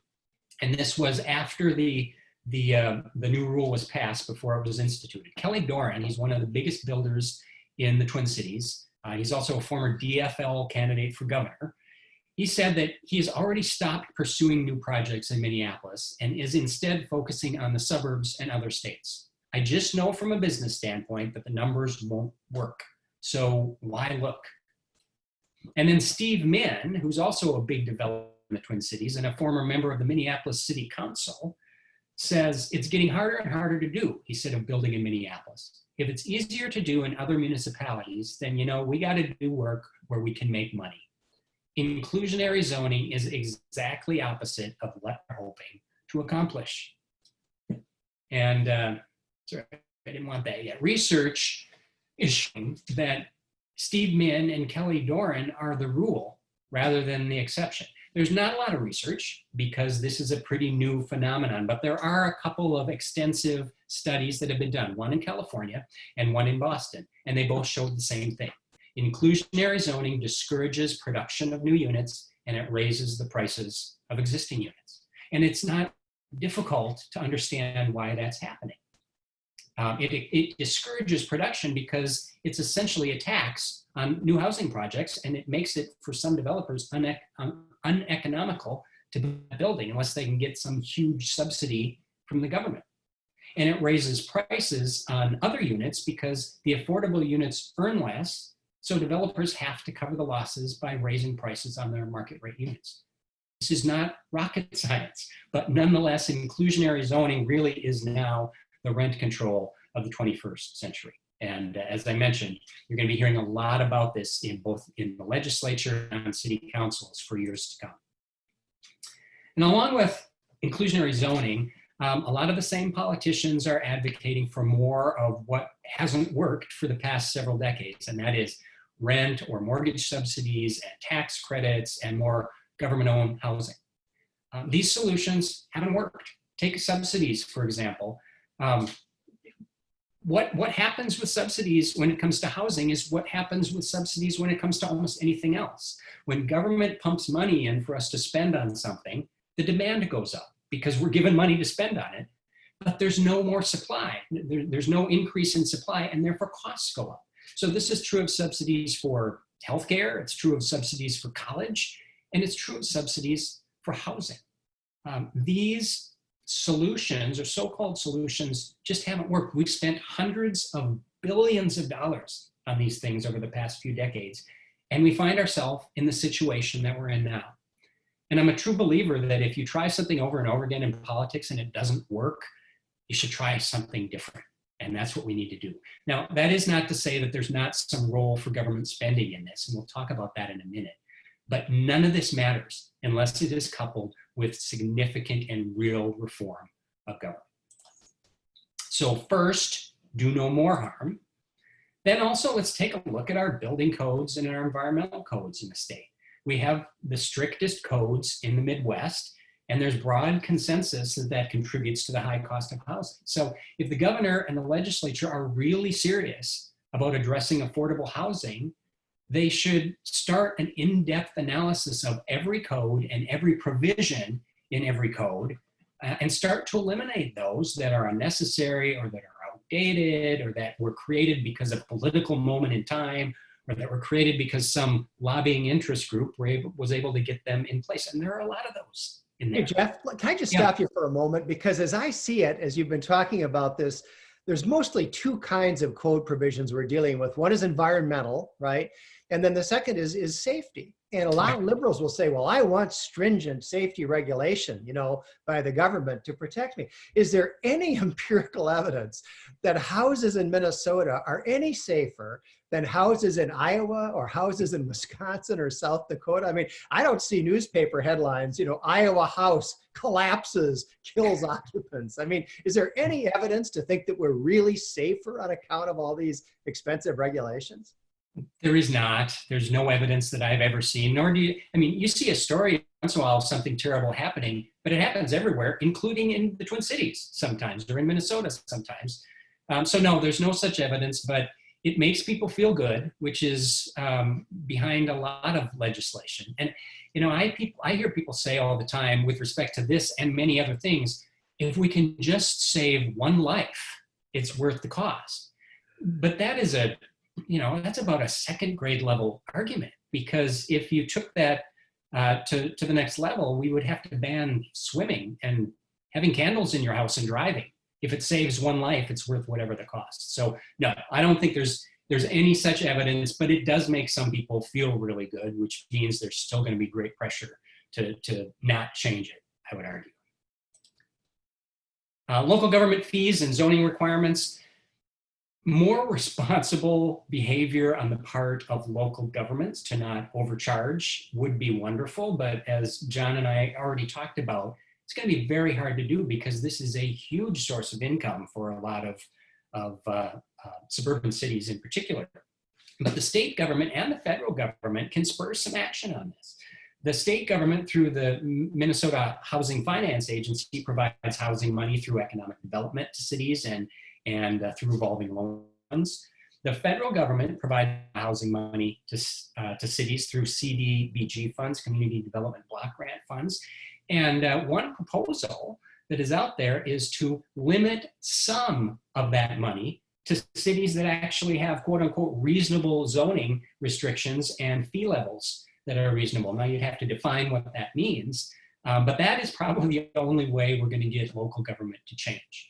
And this was after the new rule was passed, before it was instituted. Kelly Doran, he's one of the biggest builders in the Twin Cities. He's also a former DFL candidate for governor. He said that he has already stopped pursuing new projects in Minneapolis and is instead focusing on the suburbs and other states. I just know from a business standpoint that the numbers won't work. So why look? And then Steve Min, who's also a big developer in the Twin Cities and a former member of the Minneapolis City Council, says it's getting harder and harder to do, he said, of building in Minneapolis. If it's easier to do in other municipalities, then, we got to do work where we can make money. Inclusionary zoning is exactly opposite of what we're hoping to accomplish. And sorry, I didn't want that yet. Research is showing that Steve Min and Kelly Doran are the rule rather than the exception. There's not a lot of research because this is a pretty new phenomenon, but there are a couple of extensive studies that have been done, one in California and one in Boston, and they both showed the same thing. Inclusionary zoning discourages production of new units, and it raises the prices of existing units. And it's not difficult to understand why that's happening. It discourages production because it's essentially a tax on new housing projects, and it makes it, for some developers, uneconomical to build a building unless they can get some huge subsidy from the government. And it raises prices on other units because the affordable units earn less, so developers have to cover the losses by raising prices on their market rate units. This is not rocket science, but nonetheless, inclusionary zoning really is now the rent control of the 21st century. And as I mentioned, you're going to be hearing a lot about this in both in the legislature and city councils for years to come. And along with inclusionary zoning, a lot of the same politicians are advocating for more of what hasn't worked for the past several decades, and that is rent or mortgage subsidies and tax credits and more government-owned housing. These solutions haven't worked. Take subsidies, for example. What happens with subsidies when it comes to housing is what happens with subsidies when it comes to almost anything else. When government pumps money in for us to spend on something, the demand goes up. because we're given money to spend on it, but there's no more supply. There's no increase in supply, and therefore costs go up. So this is true of subsidies for healthcare, it's true of subsidies for college, and it's true of subsidies for housing. These solutions, or so-called solutions, just haven't worked. We've spent hundreds of billions of dollars on these things over the past few decades, and we find ourselves in the situation that we're in now. And I'm a true believer that if you try something over and over again in politics and it doesn't work, you should try something different. And that's what we need to do. Now, that is not to say that there's not some role for government spending in this, and we'll talk about that in a minute. But none of this matters unless it is coupled with significant and real reform of government. So first, do no more harm. Then also, let's take a look at our building codes and our environmental codes in the state. We have the strictest codes in the Midwest, and there's broad consensus that that contributes to the high cost of housing. So if the governor and the legislature are really serious about addressing affordable housing, they should start an in-depth analysis of every code and every provision in every code and start to eliminate those that are unnecessary or that are outdated or that were created because of a political moment in time or that were created because some lobbying interest group was able to get them in place. And there are a lot of those in there. Hey, Jeff, can I just stop you for a moment? Because as I see it, as you've been talking about this, there's mostly two kinds of code provisions we're dealing with. One is environmental, right? And then the second is safety. And a lot of liberals will say, well, I want stringent safety regulation, by the government to protect me. Is there any empirical evidence that houses in Minnesota are any safer than houses in Iowa or houses in Wisconsin or South Dakota? I mean, I don't see newspaper headlines, Iowa house collapses, kills occupants. I mean, is there any evidence to think that we're really safer on account of all these expensive regulations? There is not. There's no evidence that I've ever seen, nor do you. I mean, you see a story once in a while of something terrible happening, but it happens everywhere, including in the Twin Cities sometimes, or in Minnesota sometimes. So no, there's no such evidence, but it makes people feel good, which is behind a lot of legislation. And, I hear people say all the time with respect to this and many other things, if we can just save one life, it's worth the cost. But that is that's about a second grade level argument, because if you took that to the next level, we would have to ban swimming and having candles in your house and driving. If it saves one life, it's worth whatever the cost. So no, I don't think there's any such evidence, but it does make some people feel really good, which means there's still going to be great pressure to not change it, I would argue. Local government fees and zoning requirements. More responsible behavior on the part of local governments to not overcharge would be wonderful, but as John and I already talked about, it's going to be very hard to do because this is a huge source of income for a lot of suburban cities in particular. But the state government and the federal government can spur some action on this. The state government, through the Minnesota Housing Finance Agency, provides housing money through economic development to cities and through revolving loans. The federal government provides housing money to cities through CDBG funds, Community Development Block Grant funds. And one proposal that is out there is to limit some of that money to cities that actually have quote unquote reasonable zoning restrictions and fee levels that are reasonable. Now you'd have to define what that means, but that is probably the only way we're going to get local government to change.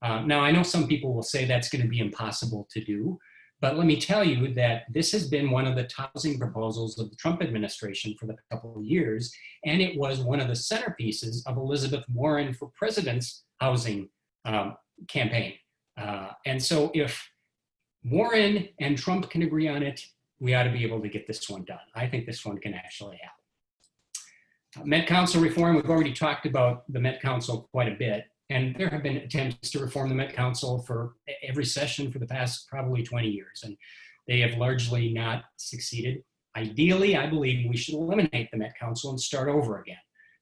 Now, I know some people will say that's going to be impossible to do, but let me tell you that this has been one of the housing proposals of the Trump administration for the couple of years, and it was one of the centerpieces of Elizabeth Warren for president's housing campaign. And so if Warren and Trump can agree on it, we ought to be able to get this one done. I think this one can actually happen. Met Council reform, we've already talked about the Met Council quite a bit. And there have been attempts to reform the Met Council for every session for the past probably 20 years, and they have largely not succeeded. Ideally, I believe we should eliminate the Met Council and start over again.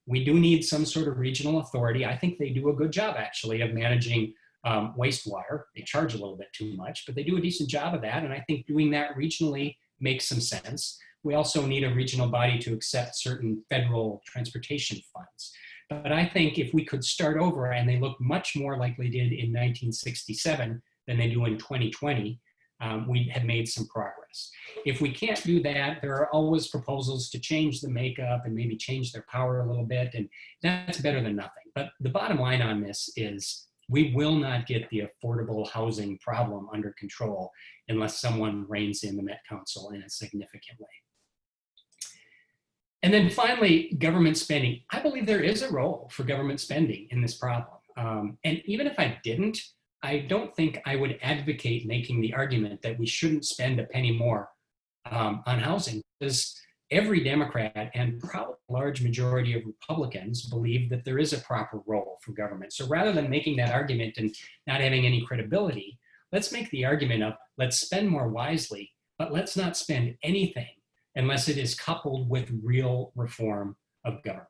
We do need some sort of regional authority. I think they do a good job, actually, of managing wastewater. They charge a little bit too much, but they do a decent job of that, and I think doing that regionally makes some sense. We also need a regional body to accept certain federal transportation funds. But I think if we could start over, and they look much more like they did in 1967 than they do in 2020, we have made some progress. If we can't do that, there are always proposals to change the makeup and maybe change their power a little bit, and that's better than nothing. But the bottom line on this is we will not get the affordable housing problem under control unless someone reins in the Met Council in a significant way. And then finally, government spending. I believe there is a role for government spending in this problem. And even if I didn't, I don't think I would advocate making the argument that we shouldn't spend a penny more on housing, because every Democrat and probably a large majority of Republicans believe that there is a proper role for government. So rather than making that argument and not having any credibility, let's make the argument of let's spend more wisely, but let's not spend anything unless it is coupled with real reform of government.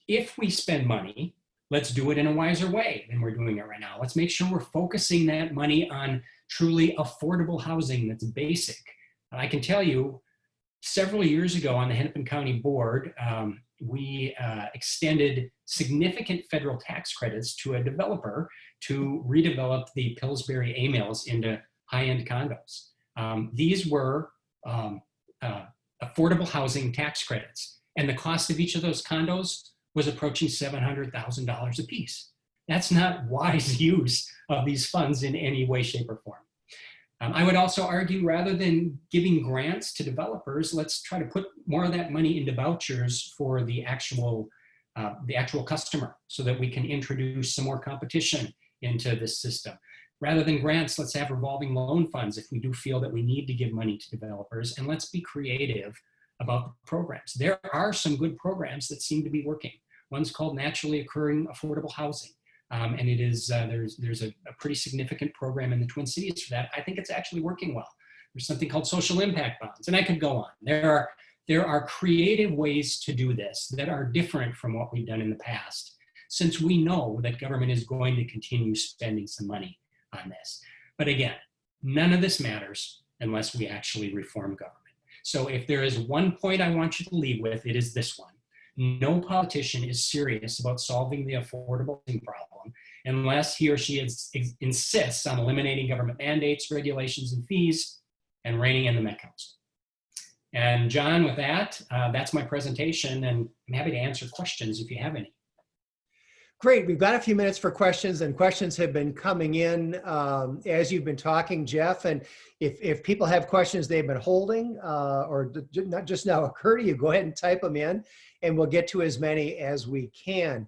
If we spend money, let's do it in a wiser way than we're doing it right now. Let's make sure we're focusing that money on truly affordable housing that's basic. I can tell you, several years ago on the Hennepin County Board, we extended significant federal tax credits to a developer to redevelop the Pillsbury A Mills into high-end condos. These were affordable housing tax credits, and the cost of each of those condos was approaching $700,000 a piece. That's not wise use of these funds in any way, shape, or form. I would also argue, rather than giving grants to developers, let's try to put more of that money into vouchers for the actual customer, so that we can introduce some more competition into this system. Rather than grants, let's have revolving loan funds if we do feel that we need to give money to developers, and let's be creative about the programs. There are some good programs that seem to be working. One's called Naturally Occurring Affordable Housing. And it is, there's a pretty significant program in the Twin Cities for that. I think it's actually working well. There's something called social impact bonds, and I could go on. There are creative ways to do this that are different from what we've done in the past, since we know that government is going to continue spending some money on this. But again, none of this matters unless we actually reform government. So if there is one point I want you to leave with, it is this one. No politician is serious about solving the affordable housing problem unless he or she insists on eliminating government mandates, regulations, and fees, and reining in the Met Council. And John, with that, that's my presentation, and I'm happy to answer questions if you have any. Great. We've got a few minutes for questions, and questions have been coming in as you've been talking, Jeff. And if people have questions they've been holding or not just now occur to you, go ahead and type them in, and we'll get to as many as we can.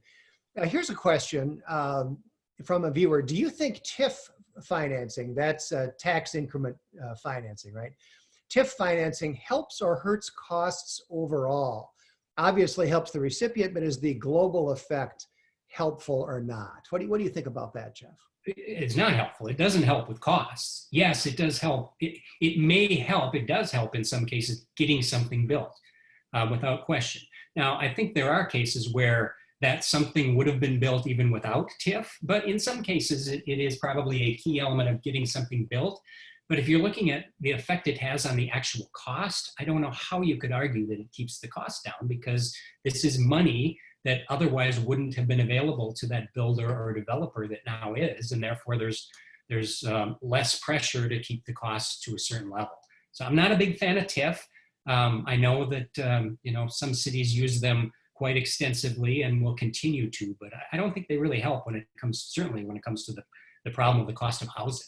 Here's a question from a viewer. Do you think TIF financing, that's tax increment financing, right? TIF financing helps or hurts costs overall? Obviously helps the recipient, but is the global effect helpful or not? What do you think about that, Jeff? It's not helpful. It doesn't help with costs. Yes, it does help. It may help. It does help in some cases getting something built without question. Now, I think there are cases where that something would have been built even without TIF, but in some cases it is probably a key element of getting something built. But if you're looking at the effect it has on the actual cost, I don't know how you could argue that it keeps the cost down, because this is money that otherwise wouldn't have been available to that builder or developer that now is, and therefore there's less pressure to keep the costs to a certain level. So I'm not a big fan of TIF. I know that some cities use them quite extensively and will continue to, but I don't think they really help when it comes to the problem of the cost of housing.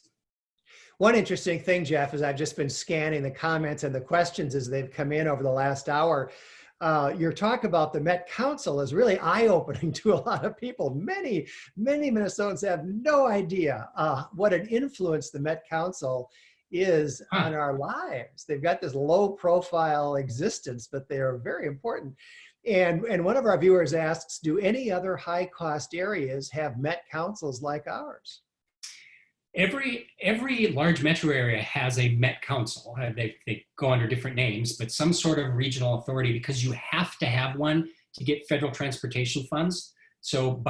One interesting thing, Jeff, is I've just been scanning the comments and the questions as they've come in over the last hour. Your talk about the Met Council is really eye-opening to a lot of people. Many Minnesotans have no idea what an influence the Met Council is on our lives. They've got this low-profile existence, but they are very important. And one of our viewers asks, do any other high-cost areas have Met Councils like ours? Every large metro area has a Met Council. They go under different names, but some sort of regional authority, because you have to have one to get federal transportation funds. So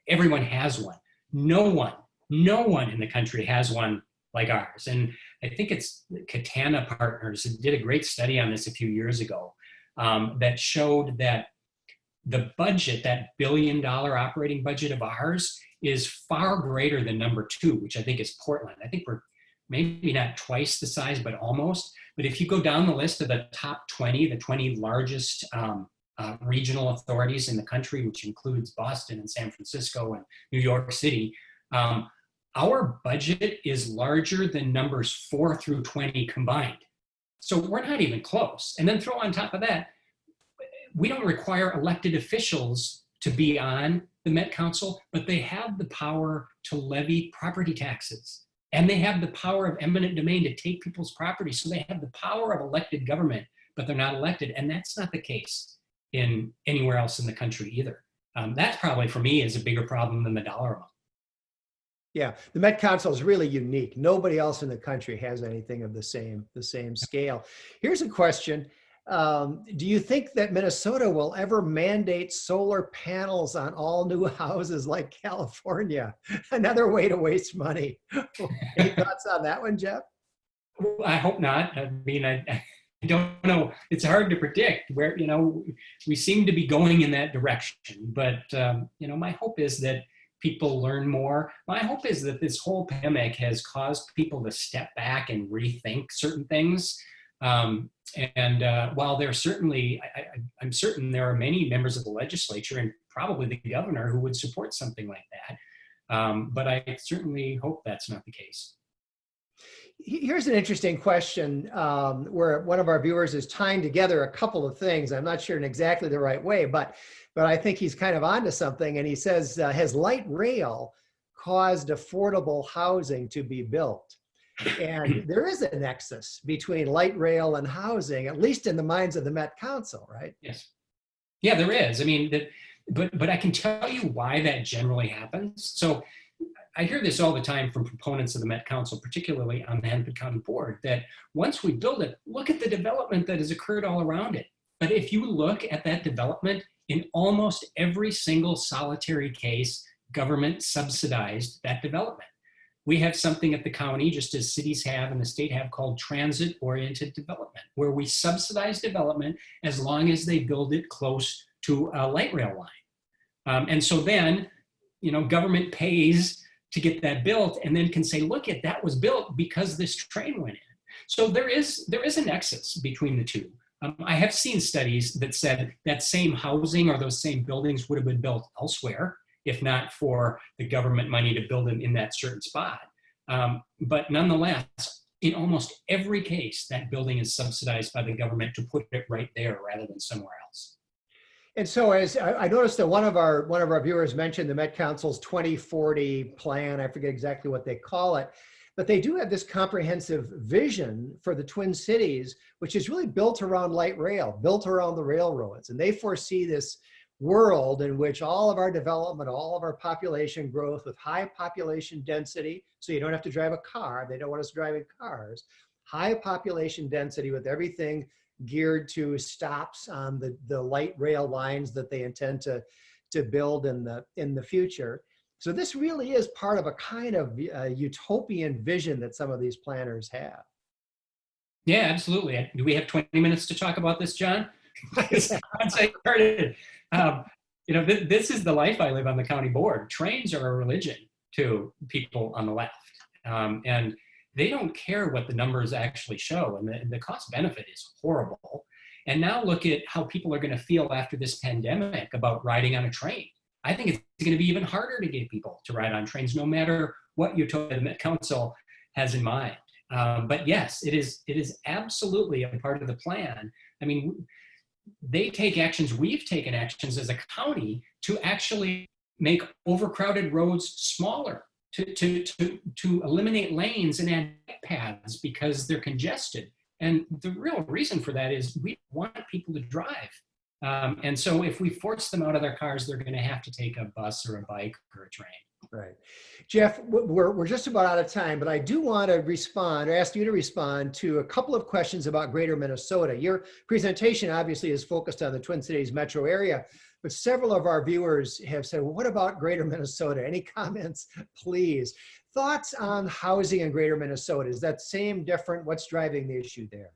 everyone has one. No one in the country has one like ours. And I think it's Capita Partners did a great study on this a few years ago that showed that the budget, that $1 billion operating budget of ours, is far greater than number two, which I think is Portland. I think we're maybe not twice the size, but almost. But if you go down the list of the top 20, the 20 largest regional authorities in the country, which includes Boston and San Francisco and New York City, our budget is larger than numbers 4 through 20 combined. So we're not even close. And then throw on top of that, we don't require elected officials to be on the Met Council, but they have the power to levy property taxes. And they have the power of eminent domain to take people's property. So they have the power of elected government, but they're not elected. And that's not the case in anywhere else in the country either. That probably for me is a bigger problem than the dollar amount. Yeah, the Met Council is really unique. Nobody else in the country has anything of the same scale. Here's a question. Do you think that Minnesota will ever mandate solar panels on all new houses like California? Another way to waste money. Any thoughts on that one, Jeff? I hope not. I mean, I don't know. It's hard to predict where, we seem to be going in that direction. But, my hope is that people learn more. My hope is that this whole pandemic has caused people to step back and rethink certain things. While there's certainly, I'm certain there are many members of the legislature and probably the governor who would support something like that. But I certainly hope that's not the case. Here's an interesting question where one of our viewers is tying together a couple of things. I'm not sure in exactly the right way, but I think he's kind of onto something. And he says, has light rail caused affordable housing to be built? And there is a nexus between light rail and housing, at least in the minds of the Met Council, right? Yes. Yeah, there is. I mean, but I can tell you why that generally happens. So I hear this all the time from proponents of the Met Council, particularly on the Hennepin County Board, that once we build it, look at the development that has occurred all around it. But if you look at that development, in almost every single solitary case, government subsidized that development. We have something at the county, just as cities have and the state have, called transit-oriented development, where we subsidize development as long as they build it close to a light rail line. And so then, government pays to get that built and then can say, look, that was built because this train went in. So there is a nexus between the two. I have seen studies that said that same housing or those same buildings would have been built elsewhere, if not for the government money to build them in that certain spot. But nonetheless, in almost every case, that building is subsidized by the government to put it right there rather than somewhere else. And so as I noticed that one of our viewers mentioned the Met Council's 2040 plan, I forget exactly what they call it, but they do have this comprehensive vision for the Twin Cities, which is really built around light rail, built around the railroads. And they foresee this world in which all of our development, all of our population growth with high population density, so you don't have to drive a car, they don't want us driving cars, high population density with everything geared to stops on the light rail lines that they intend to build in the future. So this really is part of a kind of utopian vision that some of these planners have. Yeah, absolutely. Do we have 20 minutes to talk about this, John? Once I started, this is the life I live on the county board. Trains are a religion to people on the left. And they don't care what the numbers actually show. And the cost benefit is horrible. And now look at how people are going to feel after this pandemic about riding on a train. I think it's going to be even harder to get people to ride on trains, no matter what utopia the Met Council has in mind. But yes, it is absolutely a part of the plan. I mean, they take actions, we've taken actions as a county to actually make overcrowded roads smaller, to eliminate lanes and add paths because they're congested. And the real reason for that is we want people to drive. And so if we force them out of their cars, they're going to have to take a bus or a bike or a train. Right. Jeff, we're just about out of time, but I do want to respond or ask you to respond to a couple of questions about Greater Minnesota. Your presentation obviously is focused on the Twin Cities metro area, but several of our viewers have said, well, what about Greater Minnesota? Any comments, please? Thoughts on housing in Greater Minnesota? Is that same, different? What's driving the issue there?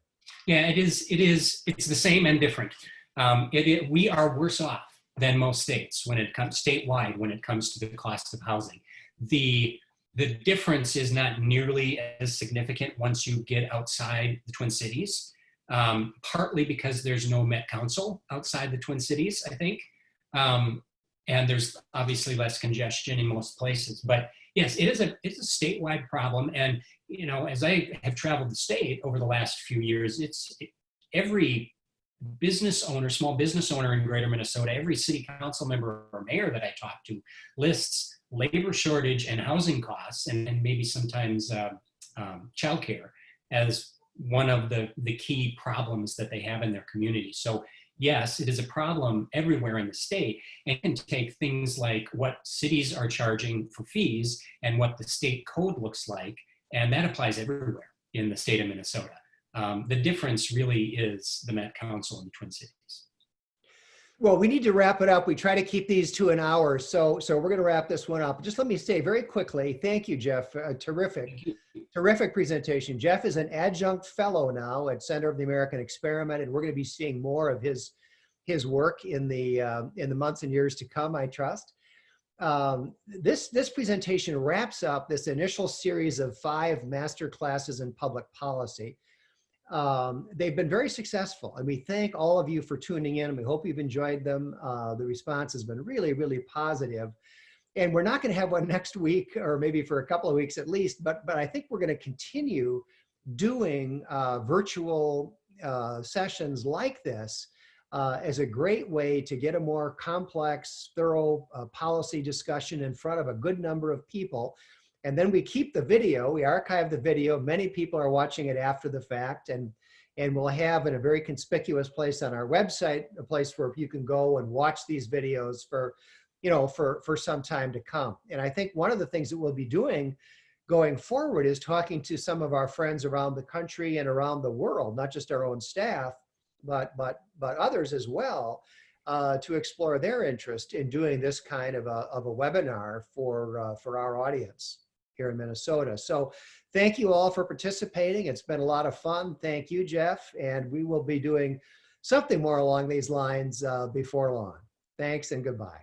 Yeah, it is. It's the same and different. We are worse off than most states when it comes statewide when it comes to the cost of housing. The difference is not nearly as significant once you get outside the Twin Cities, partly because there's no Met Council outside the Twin Cities, I think. And there's obviously less congestion in most places. But yes, it's a statewide problem. And, you know, as I have traveled the state over the last few years, every business owner, small business owner in greater Minnesota, every city council member or mayor that I talk to lists labor shortage and housing costs, and maybe sometimes childcare as one of the key problems that they have in their community. So yes, it is a problem everywhere in the state, and it can take things like what cities are charging for fees and what the state code looks like, and that applies everywhere in the state of Minnesota. The difference really is the Met Council in the Twin Cities. Well, we need to wrap it up. We try to keep these to an hour. So we're going to wrap this one up. Just let me say very quickly, thank you, Jeff. Terrific presentation. Jeff is an adjunct fellow now at Center of the American Experiment, and we're going to be seeing more of his work in the months and years to come, I trust. This presentation wraps up this initial series of 5 master classes in public policy. They've been very successful, and we thank all of you for tuning in, and we hope you've enjoyed them. The response has been really, really positive. And we're not going to have one next week, or maybe for a couple of weeks at least, but I think we're going to continue doing virtual sessions like this as a great way to get a more complex, thorough policy discussion in front of a good number of people. And then we keep the video, we archive the video. Many people are watching it after the fact, and we'll have in a very conspicuous place on our website, a place where you can go and watch these videos for, you know, for some time to come. And I think one of the things that we'll be doing going forward is talking to some of our friends around the country and around the world, not just our own staff, but others as well, to explore their interest in doing this kind of a webinar for our audience here in Minnesota. So thank you all for participating. It's been a lot of fun. Thank you, Jeff. And we will be doing something more along these lines before long. Thanks and goodbye.